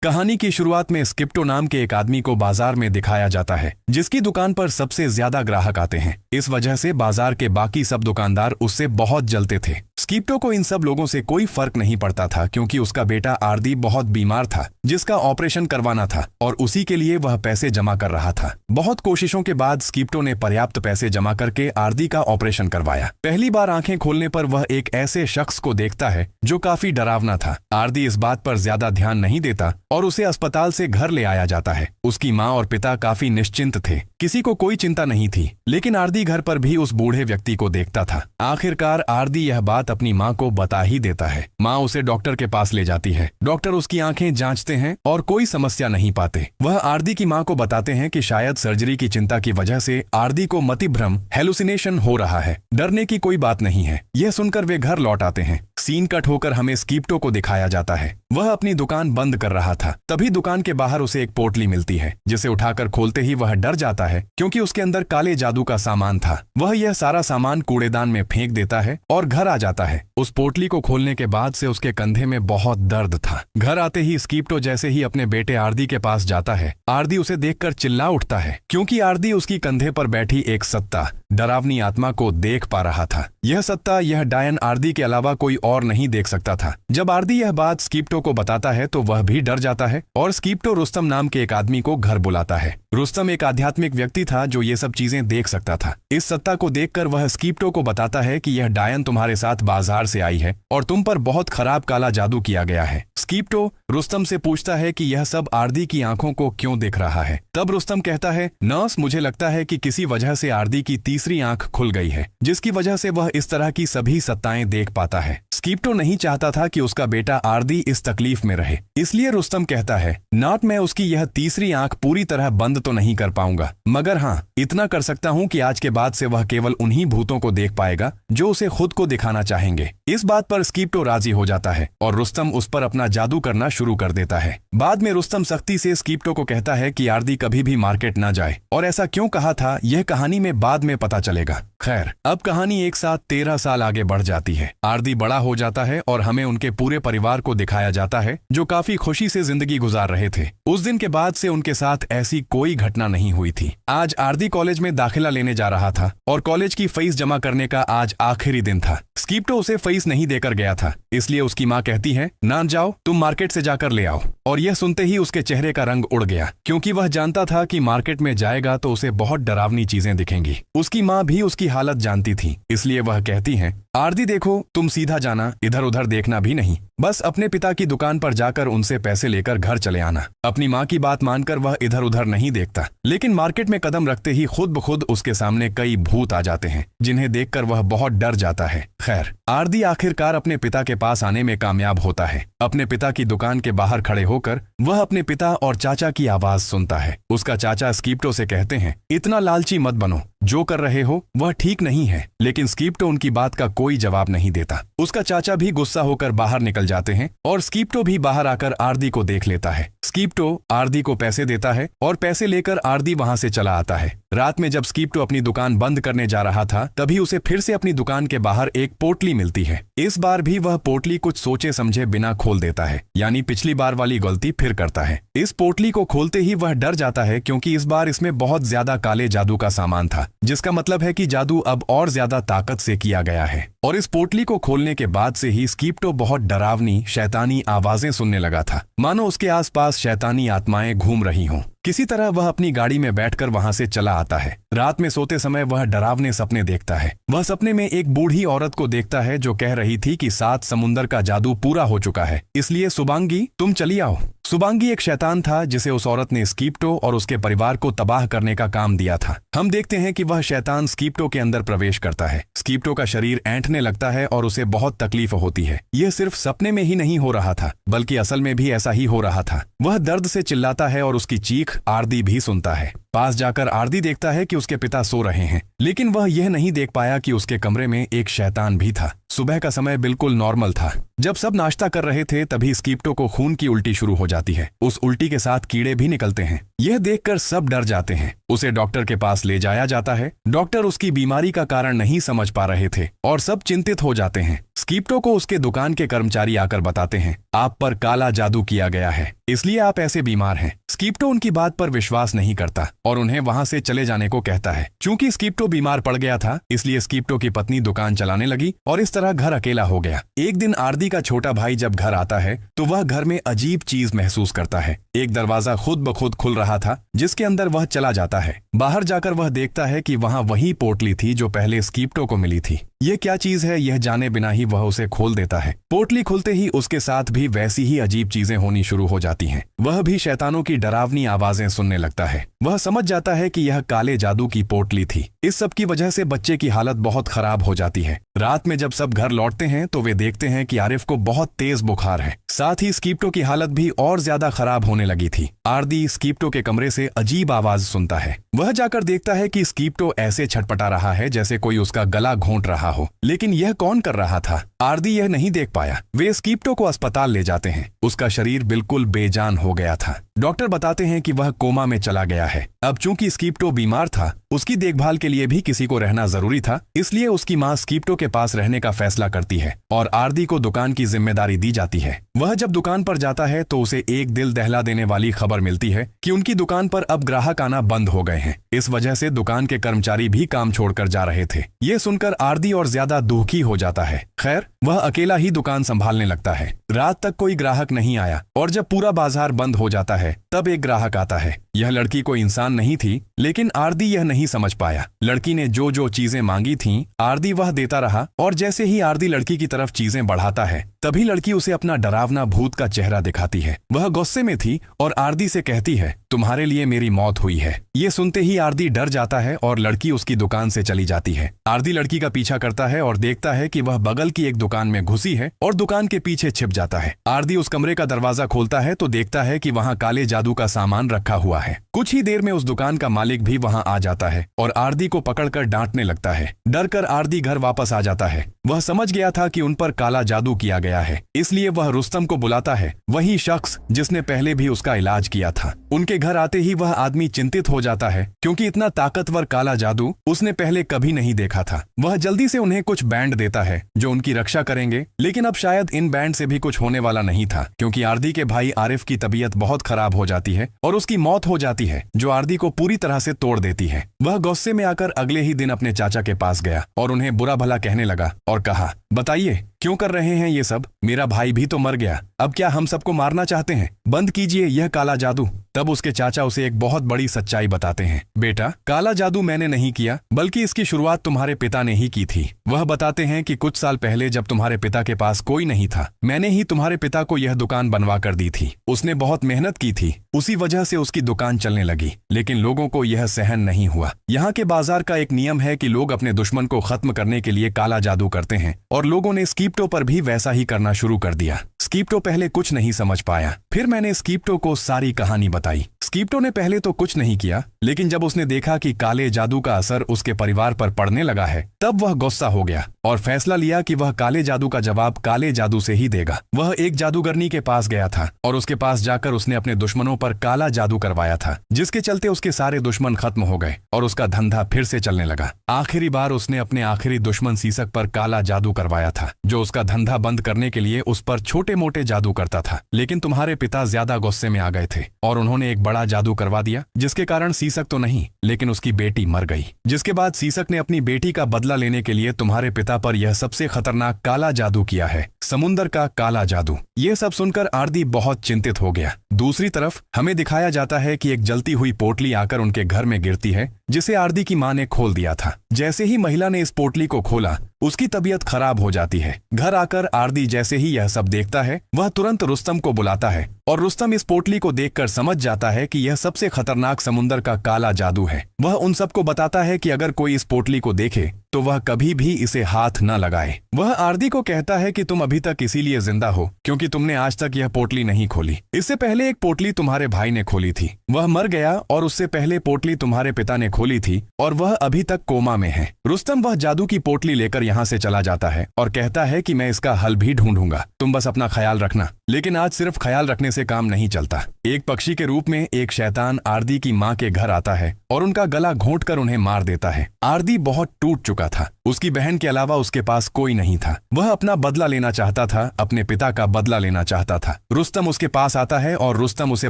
कहानी की शुरुआत में स्किप्टो नाम के एक आदमी को बाजार में दिखाया जाता है जिसकी दुकान पर सबसे ज्यादा ग्राहक आते हैं। इस वजह से बाजार के बाकी सब दुकानदार उससे बहुत जलते थे। स्किप्टो को इन सब लोगों से कोई फर्क नहीं पड़ता था क्योंकि उसका बेटा आरदी बहुत बीमार था जिसका ऑपरेशन करवाना था और उसी के लिए वह पैसे जमा कर रहा था। बहुत कोशिशों के बाद स्किप्टो ने पर्याप्त पैसे जमा करके आरदी का ऑपरेशन करवाया। पहली बार आंखें खोलने पर वह एक ऐसे शख्स को देखता है जो काफी डरावना था। आरदी इस बात पर ज्यादा ध्यान नहीं देता और उसे अस्पताल से घर ले आया जाता है। उसकी माँ और पिता काफी निश्चिंत थे, किसी को कोई चिंता नहीं थी, लेकिन आरदी घर पर भी उस बूढ़े व्यक्ति को देखता था। आखिरकार आरदी यह बात अपनी माँ को बता ही देता है। माँ उसे डॉक्टर के पास ले जाती है। डॉक्टर उसकी आंखें जांचते हैं और कोई समस्या नहीं पाते। वह आरदी की माँ को बताते हैं कि शायद सर्जरी की चिंता की वजह से आरदी को मतिभ्रम हेलुसिनेशन हो रहा है। डरने की कोई बात नहीं है। यह सुनकर वे घर लौट आते हैं। सीन कट होकर हमें स्किप्टो को दिखाया जाता है। वह अपनी दुकान बंद कर रहा था। तभी दुकान के बाहर उसे एक पोटली मिलती है जिसे उठाकर खोलते ही वह डर जाता है क्योंकि उसके अंदर काले जादू का सामान था। वह यह सारा सामान कूड़ेदान में फेंक देता है और घर आ जाता है। उस पोटली को खोलने के बाद से उसके कंधे में बहुत दर्द था। घर आते ही स्किप्टो जैसे ही अपने बेटे आरदी के पास जाता है, आरदी उसे देखकर चिल्ला उठता है क्योंकि आरदी उसकी कंधे पर बैठी एक सत्ता, डरावनी आत्मा को देख पा रहा था। यह सत्ता, यह डायन आरदी के अलावा कोई और नहीं देख सकता था। जब आरदी यह बात स्किप्टो को बताता है तो वह भी डर जाता है और स्किप्टो रुस्तम नाम के एक आदमी को घर बुलाता है। रुस्तम एक आध्यात्मिक व्यक्ति था जो ये सब चीजें देख सकता था। इस सत्ता को देखकर वह स्किप्टो को बताता है कि यह डायन तुम्हारे साथ बाजार से आई है और तुम पर बहुत खराब काला जादू किया गया है। स्किप्टो रुस्तम से पूछता है कि यह सब आरदी की आंखों को क्यों दिख रहा है। तब रुस्तम कहता है, नर्स, मुझे लगता है कि किसी वजह से आरदी की तीसरी आंख खुल गई है जिसकी वजह से वह इस तरह की सभी सत्ताएं देख पाता है। स्किप्टो नहीं चाहता था कि उसका बेटा आरदी इस तकलीफ में रहे, इसलिए रुस्तम कहता है, नॉट, मैं उसकी यह तीसरी आंख पूरी तरह बंद तो नहीं कर पाऊंगा, मगर हाँ, इतना कर सकता हूँ कि आज के बाद से वह केवल उन्हीं भूतों को देख पाएगा जो उसे खुद को दिखाना चाहेंगे। इस बात पर स्किप्टो राजी हो जाता है और रुस्तम उस पर अपना जादू करना शुरू कर देता है। बाद में रुस्तम सख्ती से स्किप्टो को कहता है कि आरदी कभी भी मार्केट ना जाए, और ऐसा क्यों कहा था यह कहानी में बाद में पता चलेगा। खैर, अब कहानी एक साथ 13 साल आगे बढ़ जाती है। आरदी बड़ा हो जाता है और हमें उनके पूरे परिवार को दिखाया जाता है जो काफी खुशी से जिंदगी गुजार रहे थे। उस दिन के बाद से उनके साथ ऐसी कोई घटना नहीं हुई थी। आज आरदी कॉलेज में दाखिला लेने जा रहा था और कॉलेज की फीस जमा करने का आज आखिरी दिन था। स्किप्टो उसे फीस नहीं देकर गया था, इसलिए उसकी माँ कहती है, ना जाओ, तुम मार्केट से जाकर ले आओ। और यह सुनते ही उसके चेहरे का रंग उड़ गया क्योंकि वह जानता था कि मार्केट में जाएगा तो उसे बहुत डरावनी चीजें दिखेंगी। उसकी माँ भी उसकी हालत जानती थी, इसलिए वह कहती है, आरदी देखो, तुम सीधा जाना, इधर उधर देखना भी नहीं, बस अपने पिता की दुकान पर जाकर उनसे पैसे लेकर घर चले आना। अपनी माँ की बात मानकर वह इधर उधर नहीं देखता, लेकिन मार्केट में कदम रखते ही खुद ब खुद उसके सामने कई भूत आ जाते हैं जिन्हें देखकर वह बहुत डर जाता है। खैर, आरदी आखिरकार अपने पिता के पास आने में कामयाब होता है। अपने पिता की दुकान के बाहर खड़े होकर वह अपने पिता और चाचा की आवाज सुनता है। उसका चाचा स्किप्टो से कहते हैं, इतना लालची मत बनो, जो कर रहे हो वह ठीक नहीं है। लेकिन स्किप्टो उनकी बात का कोई जवाब नहीं देता। उसका चाचा भी गुस्सा होकर बाहर निकल जाते हैं और स्किप्टो भी बाहर आकर आरदी को देख लेता है। स्किप्टो आरदी को पैसे देता है और पैसे लेकर आरदी वहां से चला आता है। रात में जब स्किप्टो अपनी दुकान बंद करने जा रहा था तभी उसे फिर से अपनी दुकान के बाहर एक पोटली मिलती है। इस बार भी वह पोटली कुछ सोचे समझे बिना खोल देता है, यानी पिछली बार वाली गलती फिर करता है। इस पोटली को खोलते ही वह डर जाता है क्योंकि इस बार इसमें बहुत ज्यादा काले जादू का सामान था, जिसका मतलब है कि जादू अब और ज्यादा ताकत से किया गया है। और इस पोटली को खोलने के बाद से ही स्किप्टो बहुत डरावनी शैतानी आवाजें सुनने लगा था, मानो उसके आसपास शैतानी आत्माएं घूम रही हों। किसी तरह वह अपनी गाड़ी में बैठकर वहां से चला आता है। रात में सोते समय वह डरावने सपने देखता है। वह सपने में एक बूढ़ी औरत को देखता है जो कह रही थी कि 7 समुंदर का जादू पूरा हो चुका है, इसलिए सुबांगी, तुम चली आओ। सुबांगी एक शैतान था जिसे उस औरत ने स्किप्टो और उसके परिवार को तबाह करने का काम दिया था। हम देखते हैं कि वह शैतान स्किप्टो के अंदर प्रवेश करता है। स्किप्टो का शरीर ऐंठने लगता है और उसे बहुत तकलीफ होती है। यह सिर्फ सपने में ही नहीं हो रहा था, बल्कि असल में भी ऐसा ही हो रहा था। वह दर्द से चिल्लाता है और उसकी चीख आरदी भी सुनता है। पास जाकर आरदी देखता है कि उसके पिता सो रहे हैं, लेकिन वह यह नहीं देख पाया कि उसके कमरे में एक शैतान भी था। सुबह का समय बिल्कुल नॉर्मल था। जब सब नाश्ता कर रहे थे तभी स्कीप्टो को खून की उल्टी शुरू हो जाती है। उस उल्टी के साथ कीड़े भी निकलते हैं। यह देखकर सब डर जाते हैं। उसे डॉक्टर के पास ले जाया जाता है। डॉक्टर उसकी बीमारी का कारण नहीं समझ पा रहे थे और सब चिंतित हो जाते हैं। स्कीप्टो को उसके दुकान के कर्मचारी आकर बताते हैं, आप पर काला जादू किया गया है, इसलिए आप ऐसे बीमार हैं। स्कीप्टो उनकी बात पर विश्वास नहीं करता और उन्हें वहां से चले जाने को कहता है। चूंकि स्कीप्टो बीमार पड़ गया था, इसलिए स्कीप्टो की पत्नी दुकान चलाने लगी और इस तरह घर अकेला हो गया। एक दिन आरदी का छोटा भाई जब घर आता है तो वह घर में अजीब चीज महसूस करता है। एक दरवाजा खुद ब खुद खुल रहा था, जिसके अंदर वह चला जाता है। बाहर जाकर वह देखता है कि वहां वही पोटली थी जो पहले स्कीप्टो को मिली थी। यह क्या चीज है, यह जाने बिना ही वह उसे खोल देता है। पोटली खुलते ही उसके साथ भी वैसी ही अजीब चीजें होनी शुरू हो जाती हैं। वह भी शैतानों की डरावनी आवाजें सुनने लगता है। वह समझ जाता है कि यह काले जादू की पोटली थी। इस सब की वजह से बच्चे की हालत बहुत खराब हो जाती है। रात में जब सब घर लौटते हैं तो वे देखते हैं कि आरिफ को बहुत तेज बुखार है। साथ ही स्कीप्टो की हालत भी और ज्यादा खराब होने लगी थी। आरदी स्कीप्टो के कमरे से अजीब आवाज सुनता है। वह जाकर देखता है कि स्कीप्टो ऐसे छटपटा रहा है जैसे कोई उसका गला घोंट रहा हो, लेकिन यह कौन कर रहा था? आरदी यह नहीं देख पाया। वे स्कीप्टो को अस्पताल ले जाते हैं। उसका शरीर बिल्कुल बेजान हो गया था। डॉक्टर बताते हैं कि वह कोमा में चला गया है। अब चूंकि स्कीप्टो बीमार था, उसकी देखभाल के लिए भी किसी को रहना जरूरी था, इसलिए उसकी मां स्कीप्टो के पास रहने का फैसला करती है और आरदी को दुकान की जिम्मेदारी दी जाती है। वह जब दुकान पर जाता है तो उसे एक दिल दहला देने वाली खबर मिलती है कि उनकी दुकान पर अब ग्राहक आना बंद हो गए हैं। इस वजह से दुकान के कर्मचारी भी काम छोड़कर जा रहे थे। ये सुनकर आरदी और ज्यादा दुखी हो जाता है। खैर, वह अकेला ही दुकान संभालने लगता है। रात तक कोई ग्राहक नहीं आया और जब पूरा बाजार बंद हो जाता है तब एक ग्राहक आता है। यह लड़की कोई इंसान नहीं थी, लेकिन आरदी यह नहीं समझ पाया। लड़की ने जो जो चीजें मांगी थीं, आरदी वह देता रहा और जैसे ही आरदी लड़की की तरफ चीजें बढ़ाता है, तभी लड़की उसे अपना डरावना भूत का चेहरा दिखाती है। वह गुस्से में थी और आरदी से कहती है, तुम्हारे लिए मेरी मौत हुई है। ये सुनते ही आरदी डर जाता है और लड़की उसकी दुकान से चली जाती है। आरदी लड़की का पीछा करता है और देखता है कि वह बगल की एक दुकान में घुसी है और दुकान के पीछे छिप जाता है। आरदी उस कमरे का दरवाजा खोलता है तो देखता है कि वहां काले जादू का सामान रखा हुआ है। कुछ ही देर में उस दुकान का मालिक भी वहां आ जाता है और आरदी को पकड़कर डांटने लगता है। डर कर आरदी घर वापस आ जाता है। वह समझ गया था कि उन पर काला जादू किया गया है, इसलिए वह रुस्तम को बुलाता है, वही शख्स जिसने पहले भी उसका इलाज किया था। उनके घर आते ही वह आदमी चिंतित हो जाता है क्योंकि इतना ताकतवर काला जादू उसने पहले कभी नहीं देखा था। वह जल्दी से उन्हें कुछ बैंड देता है जो उनकी रक्षा करेंगे, लेकिन अब शायद इन बैंड से भी कुछ होने वाला नहीं था क्योंकि आरदी के भाई आरिफ की तबीयत बहुत खराब हो जाती है और उसकी मौत हो जाती है, जो आरदी को पूरी तरह से तोड़ देती है। वह गुस्से में आकर अगले ही दिन अपने चाचा के पास गया और उन्हें बुरा भला कहने लगा और कहा, बताइए क्यों कर रहे हैं ये सब? मेरा भाई भी तो मर गया, अब क्या हम सबको मारना चाहते हैं? बंद कीजिए यह काला जादू। तब उसके चाचा उसे एक बहुत बड़ी सच्चाई बताते हैं। बेटा, काला जादू मैंने नहीं किया, बल्कि इसकी शुरुआत तुम्हारे पिता ने ही की थी। वह बताते हैं कि कुछ साल पहले जब तुम्हारे पिता के पास कोई नहीं था, मैंने ही तुम्हारे पिता को यह दुकान बनवा कर दी थी। उसने बहुत मेहनत की थी, उसी वजह से उसकी दुकान चलने लगी, लेकिन लोगों को यह सहन नहीं हुआ। यहाँ के बाजार का एक नियम है कि लोग अपने दुश्मन को खत्म करने के लिए काला जादू करते हैं और लोगों ने स्कीप्टो पर भी वैसा ही करना शुरू कर दिया। स्कीप्टो पहले कुछ नहीं समझ पाया। फिर मैंने स्कीप्टो को सारी कहानी बताई। स्कीप्टो ने पहले तो कुछ नहीं किया, लेकिन जब उसने देखा कि काले जादू का असर उसके परिवार पर पड़ने लगा है, तब वह गुस्सा हो गया और फैसला लिया कि वह काले जादू का जवाब काले जादू से ही देगा। वह एक जादूगरनी के पास गया था और उसके पास जाकर उसने अपने दुश्मनों पर काला जादू करवाया था, जिसके चलते उसके सारे दुश्मन खत्म हो गए और उसका धंधा फिर से चलने लगा। आखिरी बार उसने अपने आखिरी दुश्मन सीसक पर काला जादू करवाया था, जो उसका धंधा बंद करने के लिए उस पर छोटे मोटे जादू करता था। लेकिन तुम्हारे पिता ज्यादा गुस्से में आ गए थे और उन्होंने एक बड़ा जादू करवा दिया, जिसके कारण सीसक तो नहीं लेकिन उसकी बेटी मर गई। जिसके बाद सीसक ने अपनी बेटी का बदला लेने के लिए तुम्हारे पिता पर यह सबसे खतरनाक काला जादू किया है, समुंदर का काला जादू। ये सब सुनकर आरदी बहुत चिंतित हो गया। दूसरी तरफ हमें दिखाया जाता है कि एक जलती हुई पोटली आकर उनके घर में गिरती है, जिसे आरदी की मां ने खोल दिया था। जैसे ही महिला ने इस पोटली को खोला, उसकी तबीयत खराब हो जाती है। घर आकर आरदी जैसे ही यह सब देखता है, वह तुरंत रुस्तम को बुलाता है और रुस्तम इस पोटली को देखकर समझ जाता है कि यह सबसे खतरनाक समुंदर का काला जादू है। वह उन सबको बताता है कि अगर कोई इस पोटली को देखे तो वह कभी भी इसे हाथ न लगाए। वह आरदी को कहता है कि तुम अभी तक इसीलिए जिंदा हो क्योंकि तुमने आज तक यह पोटली नहीं खोली। इससे पहले एक पोटली तुम्हारे भाई ने खोली थी, वह मर गया, और उससे पहले पोटली तुम्हारे पिता ने खोली थी और वह अभी तक कोमा में है। रुस्तम वह जादू की पोटली लेकर यहाँ से चला जाता है और कहता है कि मैं इसका हल भी ढूंढूंगा, तुम बस अपना ख्याल रखना। लेकिन आज सिर्फ ख्याल रखने से काम नहीं चलता। एक पक्षी के रूप में एक शैतान आरदी की माँ के घर आता है और उनका गला घोंटकर उन्हें मार देता है। आरदी बहुत टूट चुका था, उसकी बहन के अलावा उसके पास कोई नहीं था। वह अपना बदला लेना चाहता था, अपने पिता का बदला लेना चाहता था। रुस्तम उसके पास आता है और रुस्तम उसे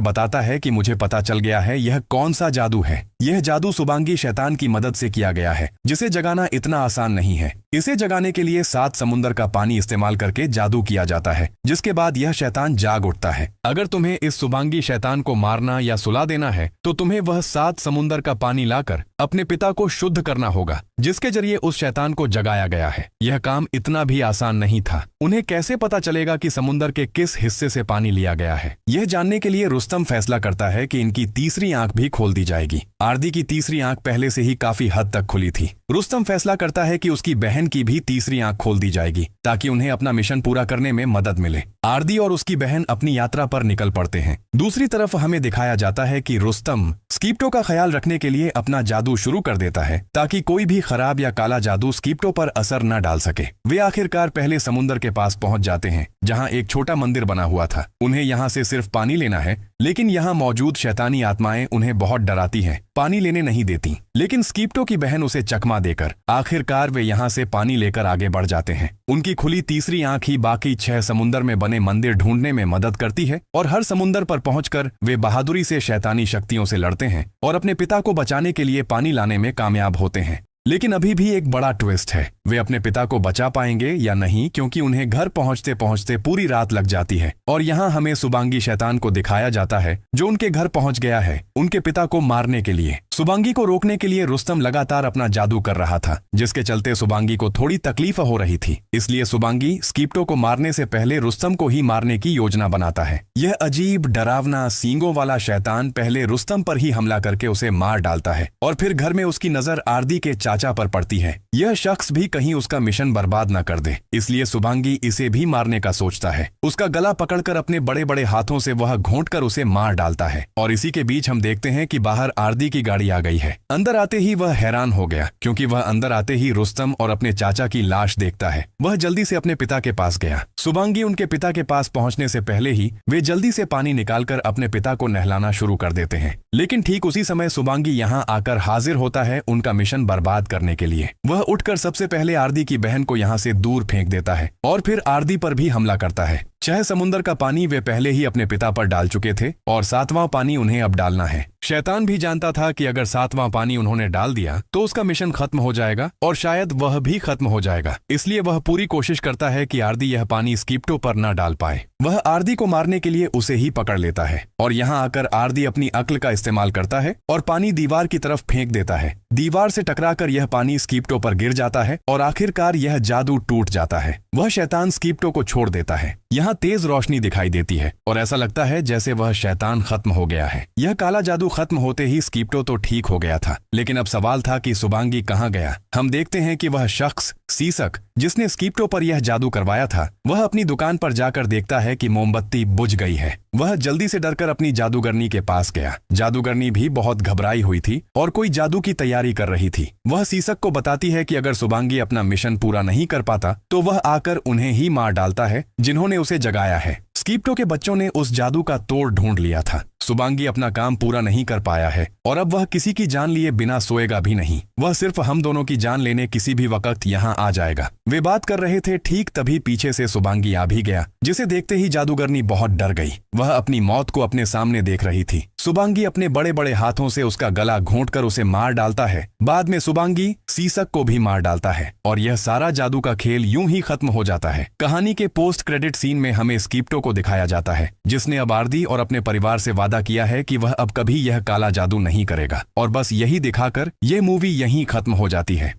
बताता है कि मुझे पता चल गया है यह कौन सा जादू है। यह जादू सुबांगी शैतान की मदद से किया गया है, जिसे जगाना इतना आसान नहीं है। इसे जगाने के लिए 7 समुंदर का पानी इस्तेमाल करके जादू किया जाता है, जिसके बाद यह शैतान जाग उठता है। अगर तुम्हें इस सुबांगी शैतान को मारना या सुला देना है तो तुम्हें वह 7 समुंदर का पानी लाकर अपने पिता को शुद्ध करना होगा, जिसके जरिए उस शैतान को जगाया गया है। यह काम इतना भी आसान नहीं था। उन्हें कैसे पता चलेगा कि समुंदर के किस हिस्से से पानी लिया गया है? यह जानने के लिए रुस्तम फैसला करता है कि इनकी तीसरी आंख भी खोल दी जाएगी। आरदी की तीसरी आंख पहले से ही काफी हद तक खुली थी। रुस्तम फैसला करता है कि उसकी बहन की भी तीसरी आंख खोल दी जाएगी ताकि उन्हें अपना मिशन पूरा करने में मदद मिले। आरदी और उसकी बहन अपनी यात्रा पर निकल पड़ते हैं। दूसरी तरफ हमें दिखाया जाता है कि रुस्तम स्कीप्टो का ख्याल रखने के लिए अपना जादू शुरू कर देता है ताकि कोई भी खराब या काला जादू स्कीप्टो पर असर न डाल सके। वे आखिरकार पहले समुंदर के पास पहुंच जाते हैं जहां एक छोटा मंदिर बना हुआ था। उन्हें यहां से सिर्फ पानी लेना है, लेकिन यहां मौजूद शैतानी आत्माएं उन्हें बहुत डराती हैं, पानी लेने नहीं देती। लेकिन स्कीप्टो की बहन उसे चकमा देकर आखिरकार वे यहां से पानी लेकर आगे बढ़ जाते हैं। उनकी खुली तीसरी आंख ही बाकी 6 समुंदर में बने मंदिर ढूंढने में मदद करती है और हर समुंदर पर पहुंचकर वे बहादुरी से शैतानी शक्तियों से लड़ते हैं और अपने पिता को बचाने के लिए पानी लाने में कामयाब होते हैं। लेकिन अभी भी एक बड़ा ट्विस्ट है, वे अपने पिता को बचा पाएंगे या नहीं, क्योंकि उन्हें घर पहुंचते पहुंचते पूरी रात लग जाती है। और यहाँ हमें सुबांगी शैतान को दिखाया जाता है जो उनके घर पहुंच गया है उनके पिता को मारने के लिए। सुबांगी को रोकने के लिए रुस्तम लगातार अपना जादू कर रहा था, जिसके चलते सुबांगी को थोड़ी तकलीफ हो रही थी। इसलिए सुबांगी स्कीप्टो को मारने से पहले रुस्तम को ही मारने की योजना बनाता है। यह अजीब डरावना सींगों वाला शैतान पहले रुस्तम पर ही हमला करके उसे मार डालता है और फिर घर में उसकी नजर आरदी के चाचा पर पड़ती है। यह शख्स भी कहीं उसका मिशन बर्बाद न कर दे, इसलिए सुबांगी इसे भी मारने का सोचता है। उसका गला पकड़कर अपने बड़े बड़े हाथों से वह घोंटकर उसे मार डालता है। और इसी के बीच हम देखते हैं कि बाहर आरदी की गाड़ी आ गई है। अंदर आते ही वह हैरान हो गया, क्योंकि वह अंदर आते ही रुस्तम और अपने चाचा की लाश देखता है। वह जल्दी से अपने पिता के पास गया। सुबांगी उनके पिता के पास पहुंचने से पहले ही वे जल्दी से पानी निकालकर अपने पिता को नहलाना शुरू कर देते हैं। लेकिन ठीक उसी समय सुबांगी यहाँ आकर हाजिर होता है उनका मिशन बर्बाद करने के लिए। वह उठकर सबसे पहले आरदी की बहन को यहाँ से दूर फेंक देता है और फिर आरदी पर भी हमला करता है। 6 समुंदर का पानी वे पहले ही अपने पिता पर डाल चुके थे और 7वां पानी उन्हें अब डालना है। शैतान भी जानता था कि अगर 7वां पानी उन्होंने डाल दिया तो उसका मिशन खत्म हो जाएगा और शायद वह भी खत्म हो जाएगा। इसलिए वह पूरी कोशिश करता है कि आरदी यह पानी स्कीप्टो पर न डाल पाए। वह आरदी को मारने के लिए उसे ही पकड़ लेता है और यहाँ आकर आरदी अपनी अक्ल का इस्तेमाल करता है और पानी दीवार की तरफ फेंक देता है। दीवार से टकराकर यह पानी स्कीप्टो पर गिर जाता है और आखिरकार यह जादू टूट जाता है। वह शैतान स्कीप्टो को छोड़ देता है। यहाँ तेज रोशनी दिखाई देती है और ऐसा लगता है जैसे वह शैतान खत्म हो गया है। यह काला जादू खत्म होते ही स्कीप्टो तो ठीक हो गया था, लेकिन अब सवाल था कि सुबांगी कहाँ गया। हम देखते हैं कि वह शख्स सीसक जिसने स्कीप्टो पर यह जादू करवाया था, वह अपनी दुकान पर जाकर देखता है कि मोमबत्ती बुझ गई है। वह जल्दी से डरकर अपनी जादूगरनी के पास गया। जादूगरनी भी बहुत घबराई हुई थी और कोई जादू की तैयारी कर रही थी। वह सीसक को बताती है कि अगर सुबांगी अपना मिशन पूरा नहीं कर पाता तो वह आकर उन्हें ही मार डालता है जिन्होंने उसे जगाया है। स्कीप्टो के बच्चों ने उस जादू का तोड़ ढूंढ लिया था। सुबांगी अपना काम पूरा नहीं कर पाया है और अब वह किसी की जान लिए बिना सोएगा भी नहीं। वह सिर्फ हम दोनों की जान लेने किसी भी वक्त यहाँ आ जाएगा। वे बात कर रहे थे, ठीक तभी पीछे से सुबांगी आ भी गया, जिसे देखते ही जादूगरनी बहुत डर गई। वह अपनी मौत को अपने सामने देख रही थी। सुबांगी अपने बड़े बड़े हाथों से उसका गला घोंटकर उसे मार डालता है। बाद में सुबांगी सीसक को भी मार डालता है और यह सारा जादू का खेल यूं ही खत्म हो जाता है। कहानी के पोस्ट क्रेडिट सीन में हमें स्कीप्टो को दिखाया जाता है, जिसने अब आरदी और अपने परिवार से वादा किया है कि वह अब कभी यह काला जादू नहीं करेगा। और बस यही दिखाकर यह मूवी यहीं खत्म हो जाती है।